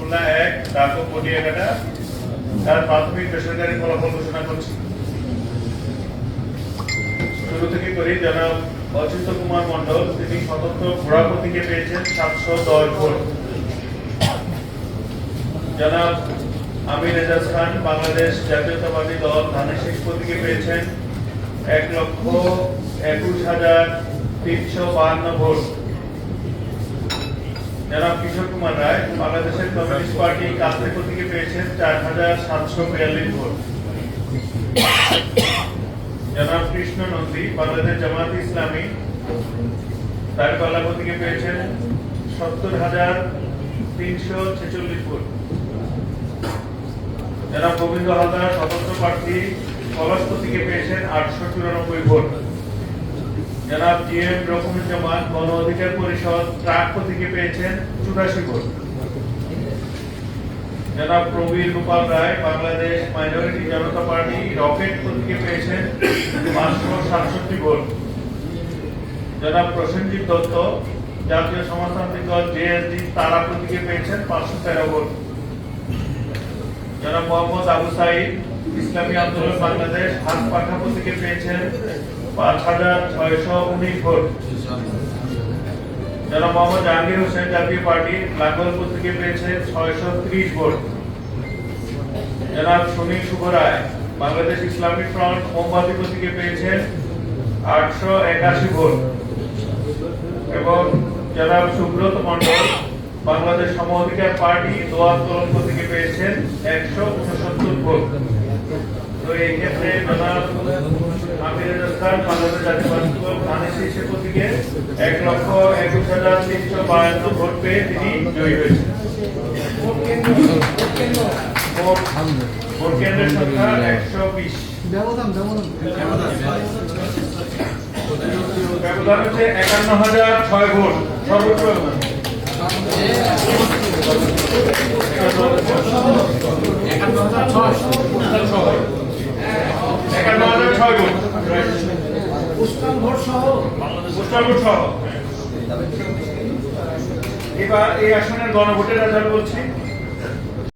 খুলনা 1 ডাকো পটিয়াঘাটা তার প্রাথমিক বেসরকারি ফলাফল ঘোষণা করছি। শুরু থেকে করি। জনাব অচ্যুত কুমার মন্ডল, তিনি স্বতন্ত্র ঘোড়া প্রতীকে পেয়েছেন 710 ভোট। জনাব আমির এজাজ খান, বাংলাদেশ জাতীয়তাবাদী দল ধানের শীষ প্রতীকে পেয়েছেন 1,21,352 ভোট। জনাব কিশোর কুমার রায়, বাংলাদেশের কমিউনিস্ট পার্টি কালকে প্রতীকে পেয়েছেন 4,742 ভোট। জনাব কৃষ্ণ নন্দী, বাংলাদেশ জামায়াত ইসলামী দাঁড়িপাল্লা প্রতীকে পেয়েছেন 70,346 ভোট। জনাব গোবিন্দ হালদার, স্বতন্ত্র প্রার্থী পলাশ প্রতীকে পেয়েছেন 894 ভোট। জনাব জি এম রকমুজ্জামান, গণ অধিকার পরিষদ ট্রাক প্রতীকে পেয়েছেন 84 ভোট। জনাব প্রবীর গোপাল রায়, বাংলাদেশ মাইনরিটি জনতা পার্টি রকেট প্রতীকে পেয়েছেন 567 ভোট। জনাব প্রসেনজিৎ দত্ত, জাতীয় সমাজতান্ত্রিক দল জেএসডি তারা প্রতীকে পেয়েছেন 513 ভোট। জনাব মোহাম্মদ আবু সাইদ, ইসলামী আন্দোলন বাংলাদেশ হাত পাখা প্রতীকে পেয়েছেন 5,619 ভোট। জনাব মোহাম্মদ জাহাঙ্গীর হোসেন, জাতীয় পার্টি লাঙ্গল প্রতীকে পেয়েছেন 630 ভোট। জনাব সুনীল শুভ রায়, বাংলাদেশ ইসলামী ফ্রন্ট মোমবাতি প্রতীকে পেয়েছেন 881 ভোট। এবং জনাব সুব্রত মন্ডল, বাংলাদেশ সম অধিকার পার্টি দোয়াত কলম প্রতীকে পেয়েছেন 169 ভোট। তো এই ক্ষেত্রে জনাব আমির এজাজ খান, বাংলাদেশ জাতীয়তাবাদী দল ধানের শীষ প্রতীকে 1,21,352 ভোট পেয়ে তিনি জয়ী হয়েছেন। ভোট কেন্দ্রের সংখ্যা 120। ব্যবধান হচ্ছে 51,006 ভোট, সর্বোচ্চ ব্যবধান। 51,006 ভোট পোস্টাল ভোট সহ। এবার এই আসনের গণভোটের রেজাল্ট বলছি।